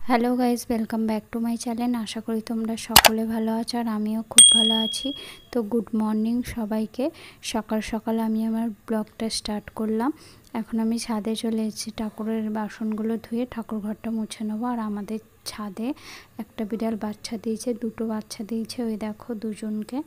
Hello guys, welcome back to my channel. আশা করি তোমরা সকলে ভালো আছো আর আমিও খুব ভালো আছি। তো গুড মর্নিং সবাইকে। সকাল সকাল আমি আমার ব্লগটা স্টার্ট করলাম। এখন আমি ছাদে চলে এসেছি, ঠাকুরের বাসনগুলো ধুয়ে ঠাকুর ঘরটা মুছে নেবো। আর আমাদের ছাদে একটা বিড়াল বাচ্চা দিয়েছে, দুটো বাচ্চা দিয়েছে। ওই দেখো দুজনকে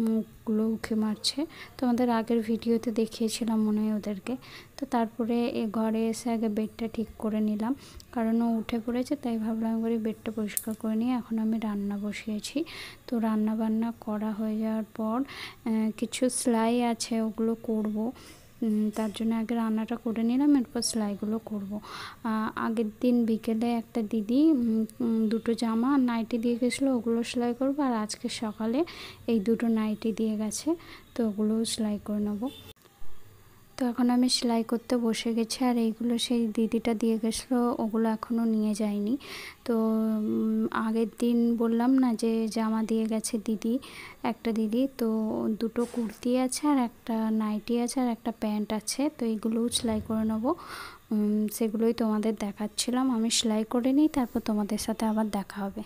মুখগুলো উঁকি মারছে। তোমাদের আগের ভিডিওতে দেখিয়েছিলাম মনে হয় ওদেরকে। তো তারপরে ঘরে এসে আগে বেডটা ঠিক করে নিলাম, কারণ ও উঠে পড়েছে, তাই ভাবলাম একবারই বেডটা পরিষ্কার করে নিয়ে এখন আমি রান্না বসিয়েছি। তো রান্না বান্না করা হয়ে যাওয়ার পর কিছু সেলাই আছে, ওগুলো করব। তার জন্য আগে রান্নাটা করে নিলাম, এরপর সেলাইগুলো করব। আগের দিন বিকেলে একটা দিদি দুটো জামা নাইটি দিয়ে গেছিলো, ওগুলো সেলাই করবো। আর আজকে সকালে এই দুটো নাইটি দিয়ে গেছে, তো ওগুলোও সেলাই করে নেবো। তো এখন আমি সেলাই করতে বসে গেছি। আর এইগুলো সেই দিদিটা দিয়ে গেছিলো, ওগুলো এখনও নিয়ে যায়নি। তো আগের দিন বললাম না যে জামা দিয়ে গেছে দিদি, একটা দিদি। তো দুটো কুর্তি আছে আর একটা নাইটি আছে আর একটা প্যান্ট আছে। তো এইগুলোও সেলাই করে নেবো। সেগুলোই তোমাদের দেখাচ্ছিলাম। আমি সেলাই করে নিই, তারপর তোমাদের সাথে আবার দেখা হবে।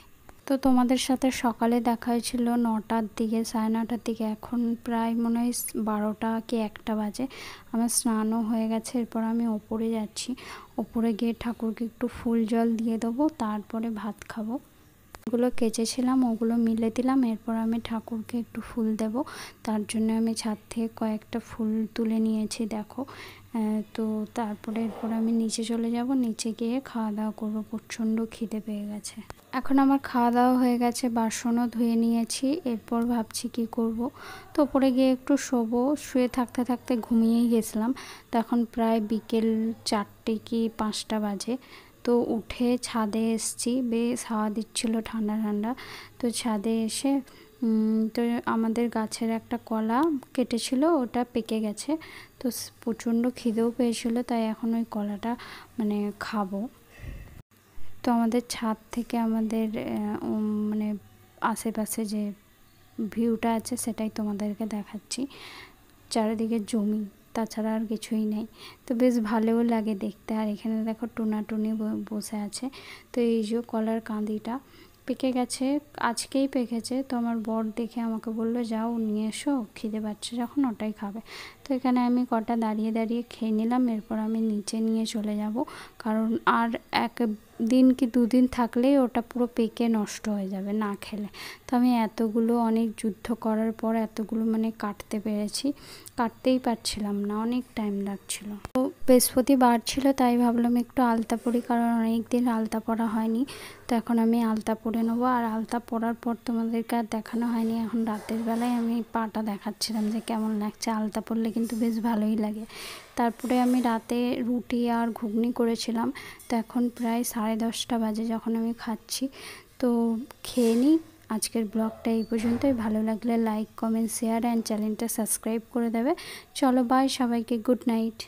তো তোমাদের সাথে সকালে দেখা হয়েছিল 9টার দিকে, 9:30টার দিকে। এখন প্রায় মনে হয় 12টা কি 1টা বাজে। আমার স্নানও হয়ে গেছে। এরপর আমি ওপরে যাচ্ছি, ওপরে গিয়ে ঠাকুরকে একটু ফুল জল দিয়ে দেবো, তারপরে ভাত খাবো। ওগুলো কেচেছিলাম, ওগুলো মিলে দিলাম। এরপর আমি ঠাকুরকে একটু ফুল দেব, তার জন্য আমি ছাদ থেকে কয়েকটা ফুল তুলে নিয়েছি, দেখো। তো তারপরে এরপর আমি নিচে চলে যাব, নিচে গিয়ে খাওয়া দাওয়া করবো। প্রচণ্ড খিদে পেয়ে গেছে। এখন আমার খাওয়া দাওয়া হয়ে গেছে, বাসনও ধুয়ে নিয়েছি। এরপর ভাবছি কি করব। তো ওপরে গিয়ে একটু শোবো। শুয়ে থাকতে থাকতে ঘুমিয়েই গেছিলাম। তখন প্রায় বিকেল 4টে কি 5টা বাজে। তো উঠে ছাদে এসেছি, বেশ হাওয়া দিচ্ছিল ঠান্ডা ঠান্ডা। তো ছাদে এসে তো আমাদের গাছের একটা কলা কেটেছিল, ওটা পেকে গেছে। তো প্রচণ্ড খিদেও পেয়েছিল, তাই এখন ওই কলাটা খাবো। তো আমাদের ছাদ থেকে আমাদের মানে আশেপাশে যে ভিউটা আছে সেটাই তোমাদেরকে দেখাচ্ছি। চারিদিকে জমি, তাছাড়া আর কিছুই নেই। তো বেশ ভালোও লাগে দেখতে। আর এখানে দেখো টুনাটুনি বসে আছে। তো এই যে কলার কাঁদিটা পেকে গেছে, আজকেই পেকেছে। তো আমার বর দেখে আমাকে বললো, যাও নিয়ে এসো, খিদে পাচ্ছে যখন ওটাই খাবে। তো এখানে আমি কটা দাঁড়িয়ে দাঁড়িয়ে খেয়ে নিলাম। এরপর আমি নিচে নিয়ে চলে যাব, কারণ আর একদিন কি দুদিন থাকলেই ওটা পুরো পেকে নষ্ট হয়ে যাবে না খেলে। তো আমি এতগুলো অনেক যুদ্ধ করার পর এতগুলো কাটতে পেরেছি। কাটতেই পারছিলাম না, অনেক টাইম লাগছিল। তো বৃহস্পতিবার ছিল, তাই ভাবলাম একটু আলতা পরি, কারণ অনেক দিন আলতা পরা হয়নি। তো এখন আমি আলতা পরে নেবো। আর আলতা পরার পর তোমাদেরকে আর দেখানো হয়নি। এখন রাতের বেলায় আমি পাটা দেখাচ্ছিলাম যে কেমন লাগছে। আলতা পরলে কিন্তু বেশ ভালোই লাগে। তারপরে আমি রাতে রুটি আর ঘুগনি করেছিলাম। তো এখন প্রায় 10:30টা বাজে যখন আমি খাচ্ছি। তো খেয়ে নিই। আজকের ব্লগটা এই পর্যন্তই। ভালো লাগলে লাইক, কমেন্ট, শেয়ার অ্যান্ড চ্যানেলটা সাবস্ক্রাইব করে দেবে। চলো বাই সবাইকে, গুড নাইট।